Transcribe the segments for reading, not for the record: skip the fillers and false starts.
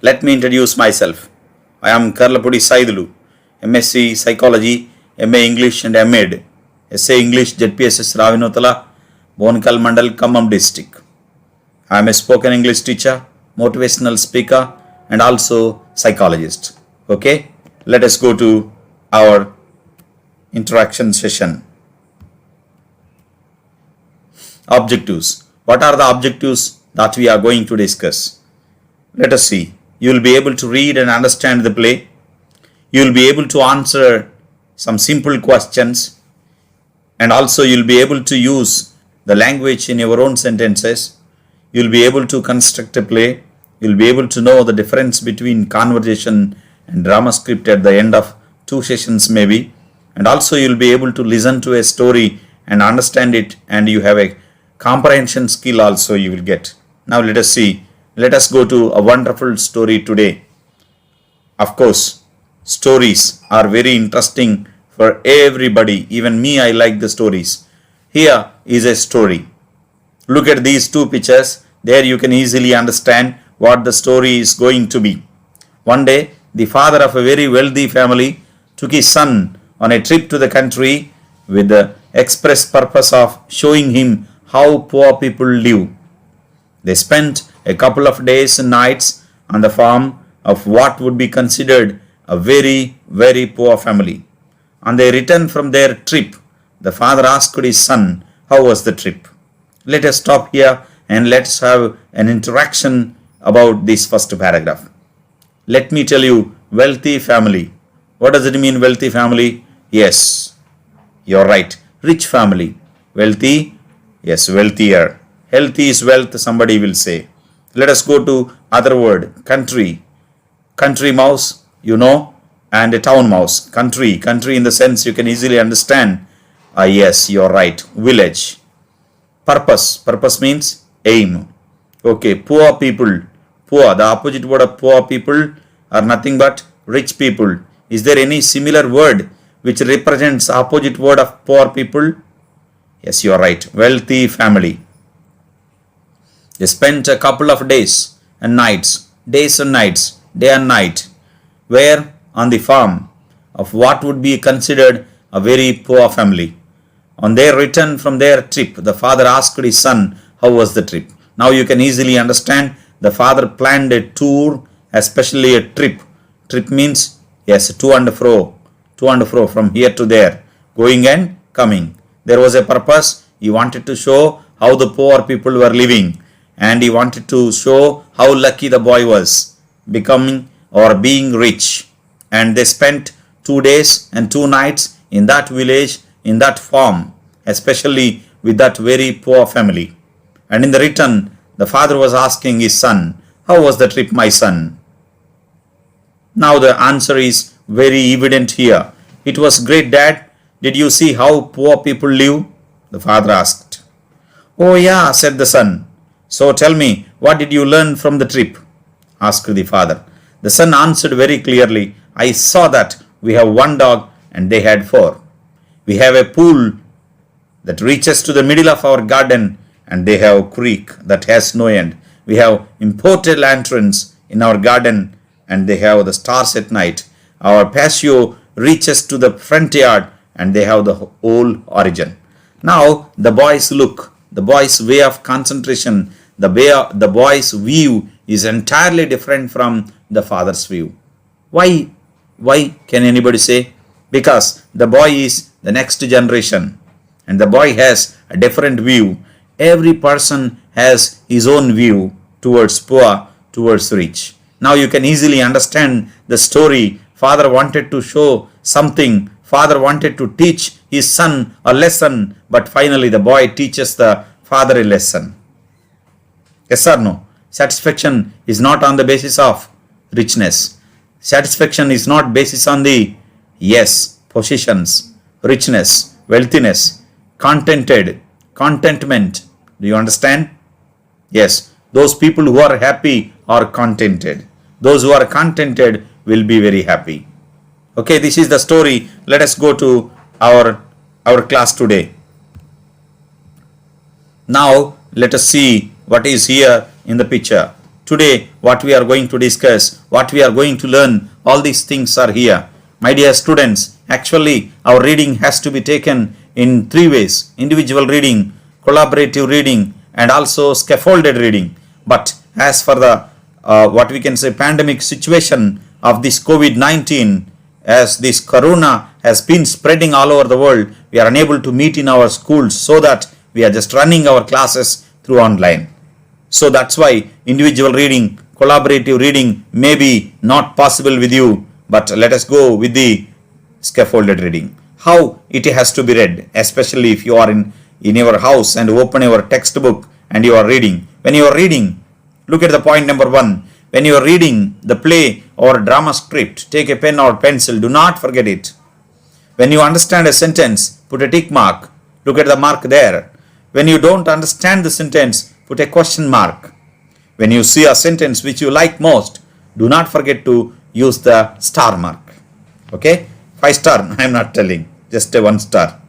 Let me introduce myself. I am Karlapudi Saidulu, MSc Psychology, MA English and MEd, SA English ZPSS Ravinotala, Bonkal Mandal, Khammam district. I am a spoken English teacher, motivational speaker and also psychologist. Okay, let us go to our interaction session. Objectives. What are the objectives that we are going to discuss? Let us see. You will be able to read and understand the play. You will be able to answer some simple questions, and also you will be able to use the language in your own sentences. You will be able to construct a play. You will be able to know the difference between conversation and drama script at the end of 2 sessions maybe, and also you will be able to listen to a story and understand it, and you have a comprehension skill also you will get. Now let us see. Let us go to a wonderful story today. Of course, stories are very interesting for everybody. Even me, I like the stories. Here is a story. Look at these 2 pictures. There you can easily understand what the story is going to be. One day, the father of a very wealthy family took his son on a trip to the country with the express purpose of showing him how poor people live. They spent a couple of days and nights on the farm of what would be considered a very, very poor family. On their return from their trip, the father asked his son, how was the trip? Let us stop here and let's have an interaction about this first paragraph. Let me tell you, wealthy family. What does it mean, wealthy family? Yes, you're right. Rich family. Wealthy? Yes, wealthier. Healthy is wealth, somebody will say. Let us go to other word, country. Country mouse, you know, and a town mouse. Country in the sense you can easily understand. Yes, you're right. Village. Purpose means aim. Okay, poor people. Poor, the opposite word of poor people are nothing but rich people. Is there any similar word which represents opposite word of poor people? Yes, you are right. Wealthy family. They spent a couple of days and nights, day and night, where on the farm of what would be considered a very poor family. On their return from their trip, the father asked his son, how was the trip? Now you can easily understand the father planned a tour, especially a trip. Trip means, yes, to and fro from here to there, going and coming. There was a purpose. He wanted to show how the poor people were living, and he wanted to show how lucky the boy was becoming or being rich. And they spent 2 days and 2 nights in that village, in that farm, especially with that very poor family. And in the return, the father was asking his son, how was the trip, my son? Now the answer is very evident here. It was great, Dad. Did you see how poor people live? The father asked. Oh yeah, said the son. So tell me, what did you learn from the trip? Asked the father. The son answered very clearly, I saw that we have 1 dog and they had 4. We have a pool that reaches to the middle of our garden and they have a creek that has no end. We have imported lanterns in our garden and they have the stars at night. Our patio reaches to the front yard and they have the whole origin. Now the boys look, the boys' way of concentration, the boy's view is entirely different from the father's view. Why? Can anybody say? Because the boy is the next generation and the boy has a different view. Every person has his own view towards poor, towards rich. Now you can easily understand the story. Father wanted to show something. Father wanted to teach his son a lesson, but finally the boy teaches the father a lesson. Yes or no? Satisfaction is not on the basis of richness. Satisfaction is not basis on the, yes, positions, richness, wealthiness, contentment. Do you understand? Yes, those people who are happy are contented. Those who are contented will be very happy. Okay, this is the story. Let us go to our class today. Now let us see what is here in the picture. today what we are going to discuss, what we are going to learn, all these things are here. My dear students, actually our reading has to be taken in three ways: individual reading, collaborative reading, and also scaffolded reading. But as for the what we can say pandemic situation of this COVID-19, as this corona has been spreading all over the world, we are unable to meet in our schools, so that we are just running our classes through online. So that's why individual reading, collaborative reading may be not possible with you, but let us go with the scaffolded reading. How it has to be read, especially if you are in your house and open your textbook and you are reading. When you are reading, look at the point number 1. When you are reading the play or drama script, take a pen or pencil. Do not forget it. When you understand a sentence, put a tick mark. Look at the mark there. When you don't understand the sentence, put a question mark. When you see a sentence which you like most, do not forget to use the star mark. Okay? 5 star, I am not telling. Just a 1 star.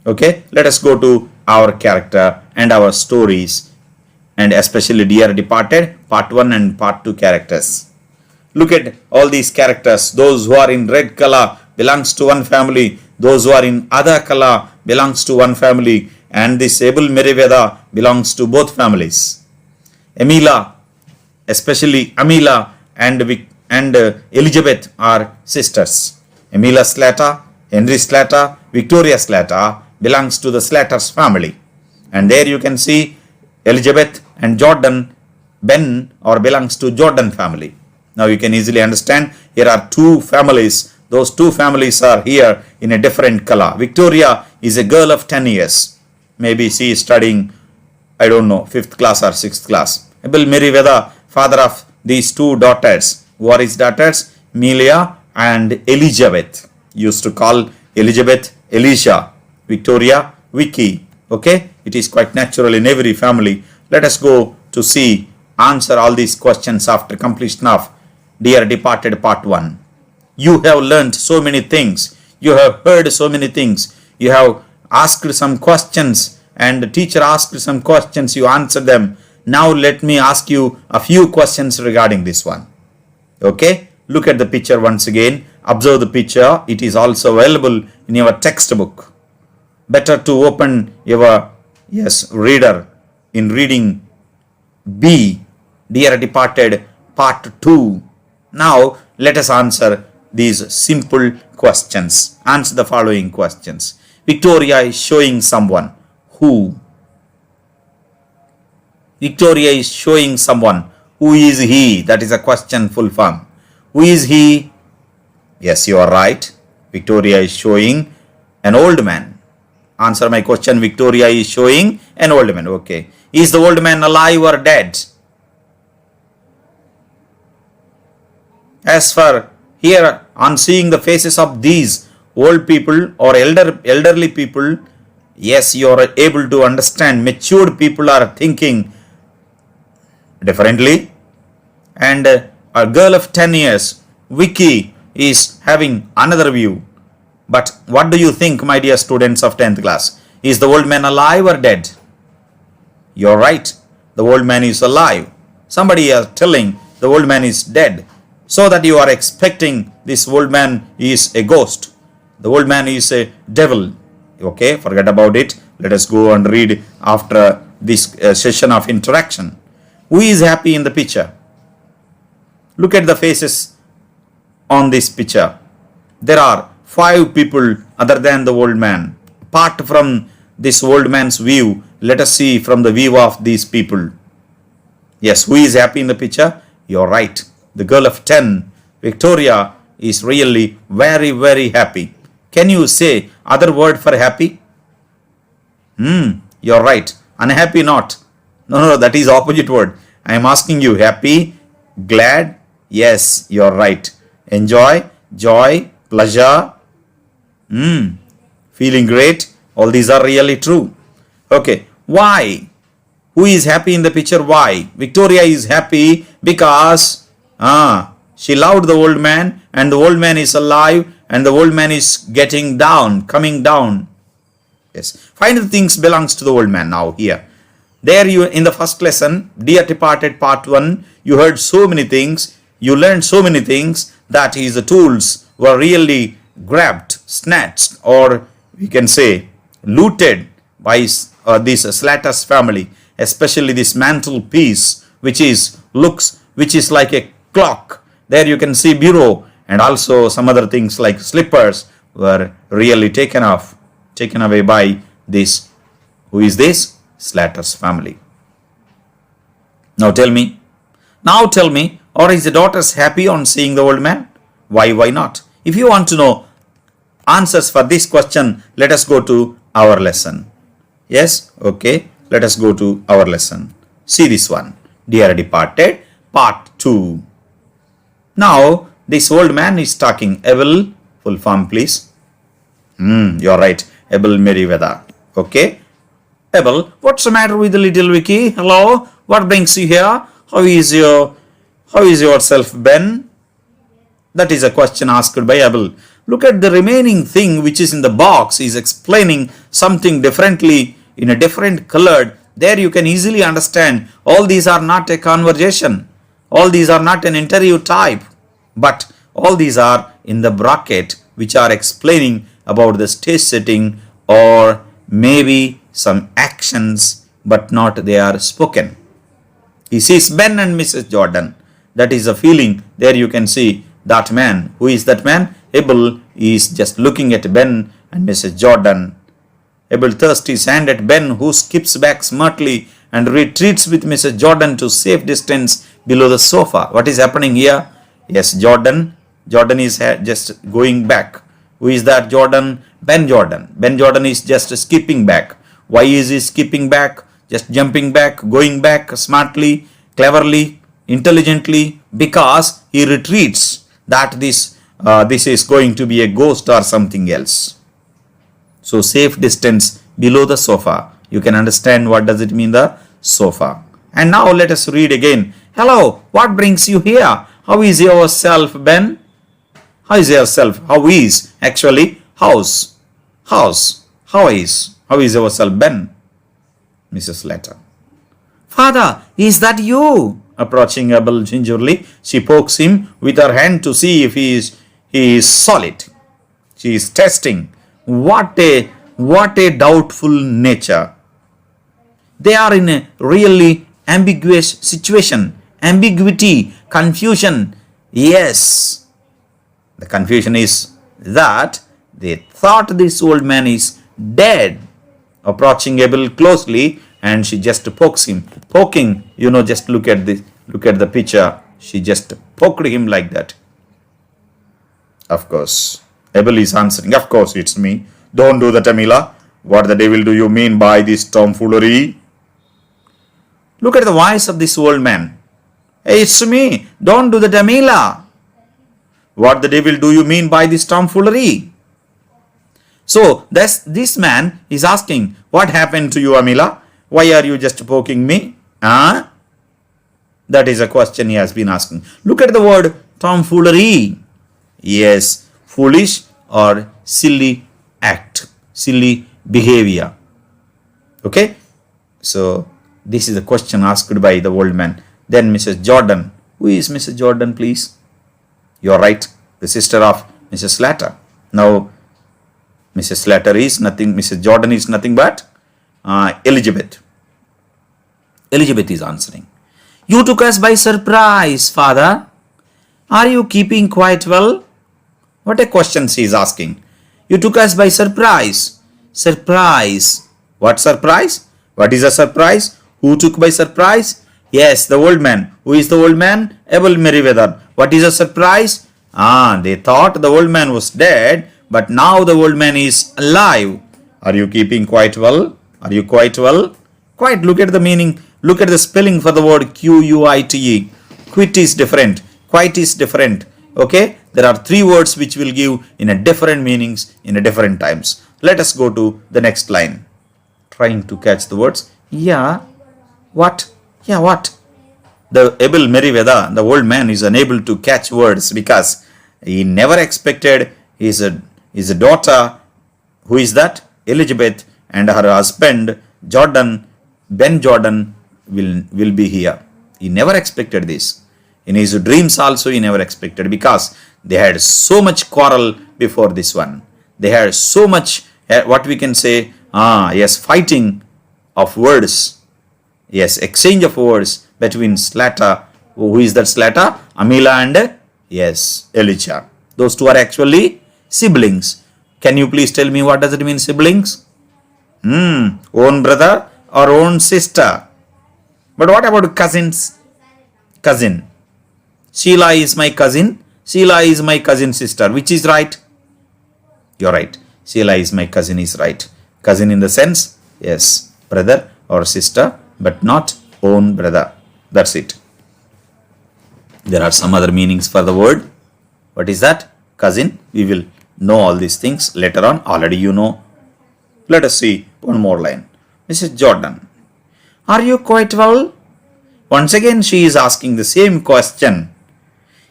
Okay? Let us go to our character and our stories, and especially Dear Departed, part 1 and part 2 characters. Look at all these characters. Those who are in red color belongs to one family. Those who are in other color belongs to one family. And this Abel Meriveda belongs to both families. Amila, especially Amila and Elizabeth are sisters. Amila Slater, Henry Slater, Victoria Slater belongs to the Slater's family. And there you can see Elizabeth and Jordan, Ben, or belongs to Jordan family. Now you can easily understand here are two families. Those two families are here in a different color. Victoria is a girl of 10 years. Maybe she is studying, I don't know, 5th class or 6th class. Abel Meriveda, father of these two daughters. Who are his daughters? Melia and Elizabeth. Used to call Elizabeth Elisha, Victoria Vicky. Okay, it is quite natural in every family. Let us go to see, answer all these questions after completion of Dear Departed part 1. You have learned so many things. You have heard so many things. You have asked some questions, and the teacher asked some questions. You answered them. Now let me ask you a few questions regarding this one. Okay, look at the picture once again. Observe the picture. It is also available in your textbook. Better to open your reader in reading B, Dear Departed part 2. Now let us answer these simple questions. Answer the following questions. Victoria is showing someone. Who? Victoria is showing someone. Who is he? That is a question full form. Who is he? Yes, you are right. Victoria is showing an old man. Answer my question. Victoria is showing an old man. Okay. Is the old man alive or dead? As for here, on seeing the faces of these old people or elderly people, yes, you are able to understand. Matured people are thinking differently. And a girl of 10 years, Vicky, is having another view. But what do you think, my dear students of 10th class? Is the old man alive or dead? You're right. The old man is alive. Somebody is telling the old man is dead. So that you are expecting this old man is a ghost. The old man is a devil. Okay, forget about it. Let us go and read after this session of interaction. Who is happy in the picture? Look at the faces on this picture. There are 5 people other than the old man. Apart from this old man's view, let us see from the view of these people. Yes, who is happy in the picture? You're right. The girl of 10, Victoria, is really very, very happy. Can you say other word for happy? You're right. Unhappy not. No, that is opposite word. I am asking you, happy, glad? Yes, you're right. Enjoy, joy, pleasure, feeling great. All these are really true. Okay, why? Who is happy in the picture? Why? Victoria is happy because she loved the old man, and the old man is alive, and the old man is getting down, coming down. Yes. Find the things belongs to the old man now here. There you, in the first lesson, Dear Departed Part 1, you heard so many things, you learned so many things that his tools were really grabbed, snatched, or we can say looted by this Slater's family, especially this mantelpiece, which is like a clock. There you can see bureau, and also some other things like slippers were really taken away by this. Who is this? Slater's family. Now tell me, are his daughters happy on seeing the old man? Why not? If you want to know answers for this question, let us go to our lesson. Yes? Okay. Let us go to our lesson. See this one. Dear Departed, Part 2. Now, this old man is talking. Abel, full form please. You're right. Abel Merriweather. Okay. Abel, what's the matter with the little Vicky? Hello? What brings you here? How is yourself, Ben? That is a question asked by Abel. Look at the remaining thing which is in the box. He is explaining something differently in a different colored. There you can easily understand all these are not a conversation. All these are not an interview type. But all these are in the bracket which are explaining about the stage setting or maybe some actions, but not they are spoken. He sees Ben and Mrs. Jordan. That is a feeling. There you can see that man. Who is that man? Abel is just looking at Ben and Mrs. Jordan. Abel thrusts his hand at Ben, who skips back smartly and retreats with Mrs. Jordan to safe distance below the sofa. What is happening here? Yes, Jordan is just going back. Who is that Jordan? Ben Jordan. Ben Jordan is just skipping back. Why is he skipping back? Just jumping back, going back smartly, cleverly, intelligently, because he retreats that this is going to be a ghost or something else. So safe distance below the sofa. You can understand what does it mean, the sofa. And now let us read again. Hello, what brings you here? How is yourself, Ben? How is yourself? How is actually? House. How is yourself, Ben? Mrs. Slater. Father, is that you? Approaching Abel gingerly, she pokes him with her hand to see if he is solid. She is testing. What a doubtful nature. They are in a really ambiguous situation. Ambiguity, confusion. Yes. The confusion is that they thought this old man is dead. Approaching Abel closely, and she just pokes him. Poking, just look at the picture. She just poked him like that. Of course. Abel is answering, of course it's me. Don't do that, Amila. What the devil do you mean by this tomfoolery? Look at the voice of this old man. Hey, it's me. Don't do that, Amila. What the devil do you mean by this tomfoolery? So this man is asking, what happened to you, Amila? Why are you just poking me? That is a question he has been asking. Look at the word tomfoolery. Yes, foolish or silly act, silly behavior. Okay, so this is a question asked by the old man. Then Mrs. Jordan. Who is Mrs. Jordan, please? You are right, the sister of Mrs. Slater. Now, Mrs. Slater is nothing, Mrs. Jordan is nothing but Elizabeth. Elizabeth is answering. You took us by surprise, father. Are you keeping quite well? What a question she is asking. You took us by surprise. Surprise. What surprise? What is a surprise? Who took by surprise? Yes, the old man. Who is the old man? Abel Merriweather. What is a surprise? They thought the old man was dead, but now the old man is alive. Are you keeping quite well? Are you quite well? Quite, look at the meaning. Look at the spelling for the word Quite. Quit is different. Quite is different. Okay? There are three words which will give in a different meanings in a different times. Let us go to the next line. Trying to catch the words. Yeah. What? Yeah, what? The Abel Merriweather, the old man, is unable to catch words because he never expected his daughter, who is that? Elizabeth, and her husband, Jordan, Ben Jordan will be here. He never expected this. In his dreams also he never expected, because they had so much quarrel before this one. They had so much, what we can say, fighting of words. Yes, exchange of words between Slater. Who is that Slater? Amila and, yes, Elijah. Those two are actually siblings. Can you please tell me what does it mean, siblings? Own brother or own sister. But what about cousins? Cousin. Sheila is my cousin. Sheila is my cousin sister. Which is right? You're right. Sheila is my cousin is right. Cousin in the sense, yes, brother or sister, but not own brother. That's it. There are some other meanings for the word. What is that? Cousin. We will know all these things later on. Already you know. Let us see one more line. Mrs. Jordan, are you quite well? Once again she is asking the same question.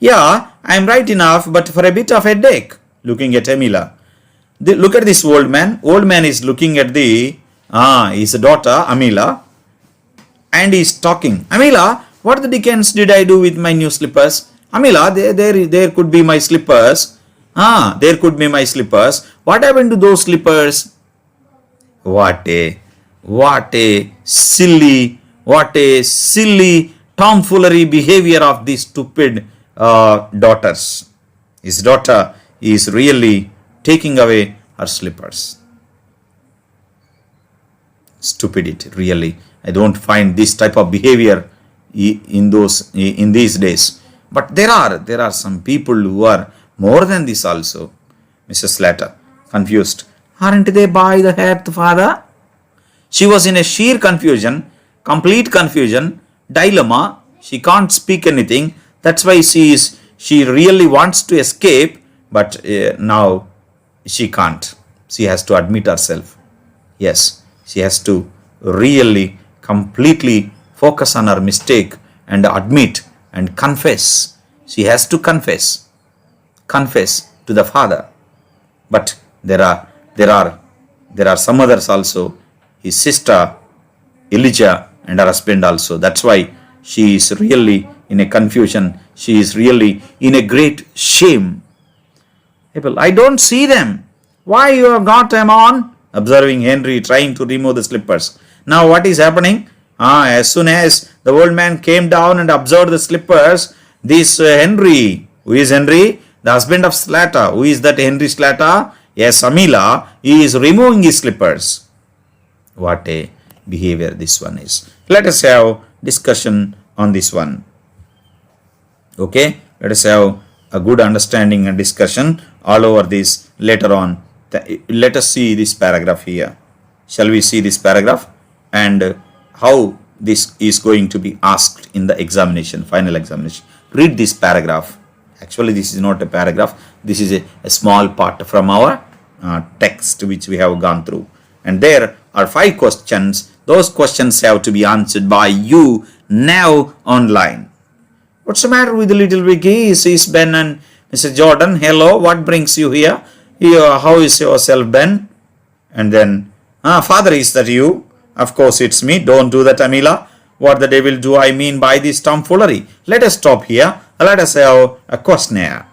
Yeah, I am right enough, but for a bit of a headache. Looking at Amila. Look at this old man. Old man is looking at his daughter Amila, and he is talking. Amila, what the dickens did I do with my new slippers? Amila, there could be my slippers. There could be my slippers. What happened to those slippers? What a silly tomfoolery behavior of these stupid daughters. His daughter is really taking away her slippers. Stupidity, really. I don't find this type of behavior in these days. But there are some people who are more than this also. Mrs. Slater, confused. Aren't they by the head, father? She was in a sheer confusion, complete confusion, dilemma. She can't speak anything. That's why she really wants to escape, but now she can't. She has to admit herself. Yes, she has to really completely focus on her mistake and admit and confess. She has to confess to the father. But there are some others also. His sister Elijah and her husband also. That's why she is really in a confusion. She is really in a great shame. People, I don't see them. Why you have got them on? Observing Henry trying to remove the slippers. Now what is happening? As soon as the old man came down and observed the slippers, this Henry, who is Henry? The husband of Slater. Who is that Henry Slater? Yes, Amila. He is removing his slippers. What a behavior this one is. Let us have discussion on this one. Okay, let us have a good understanding and discussion all over this later on. Let us see this paragraph here. Shall we see this paragraph and how this is going to be asked in the examination, final examination. Read this paragraph. Actually, this is not a paragraph. This is a small part from our text which we have gone through. And there are 5 questions. Those questions have to be answered by you now online. What's the matter with the little Vicky? Says Ben and Mrs. Jordan. Hello, what brings you here? How is yourself, Ben? And then, father, is that you? Of course, it's me. Don't do that, Amila. What the devil do I mean by this tomfoolery? Let us stop here. Let us have a questionnaire.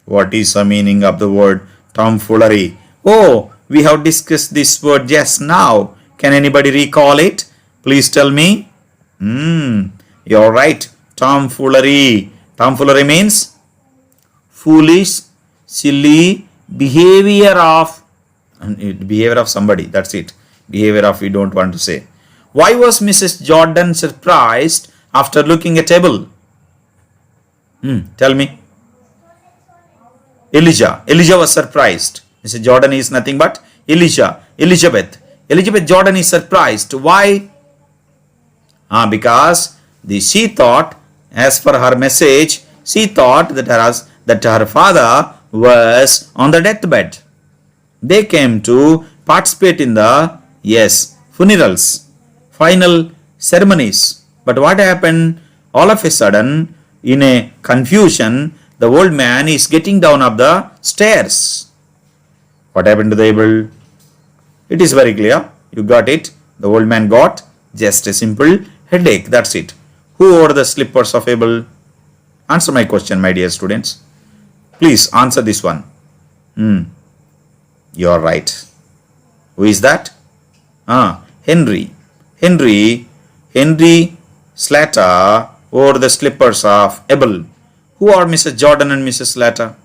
What is the meaning of the word tomfoolery? Oh, we have discussed this word just now. Can anybody recall it? Please tell me. You're right. Tomfoolery. Tomfoolery means foolish, silly behavior of somebody. That's it. Behavior of, we don't want to say. Why was Mrs. Jordan surprised after looking at table? Tell me. Elijah was surprised. Mrs. Jordan is nothing but Elizabeth Jordan is surprised. Why? Because she thought, as per her message, she thought that her father was on the deathbed. They came to participate in the funerals, final ceremonies. But what happened? All of a sudden, in a confusion, the old man is getting down up the stairs. What happened to the able? It is very clear. You got it. The old man got just a simple headache. That's it. Who wore the slippers of Abel? Answer my question, my dear students. Please answer this one. You are right. Who is that? Henry. Henry Slater wore the slippers of Abel. Who are Mrs. Jordan and Mrs. Slater?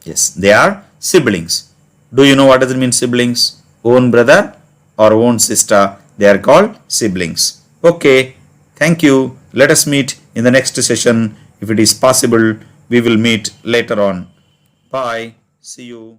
Yes, they are siblings. Do you know what does it mean, siblings? Own brother or own sister. They are called siblings. Okay, thank you. Let us meet in the next session. If it is possible, we will meet later on. Bye. See you.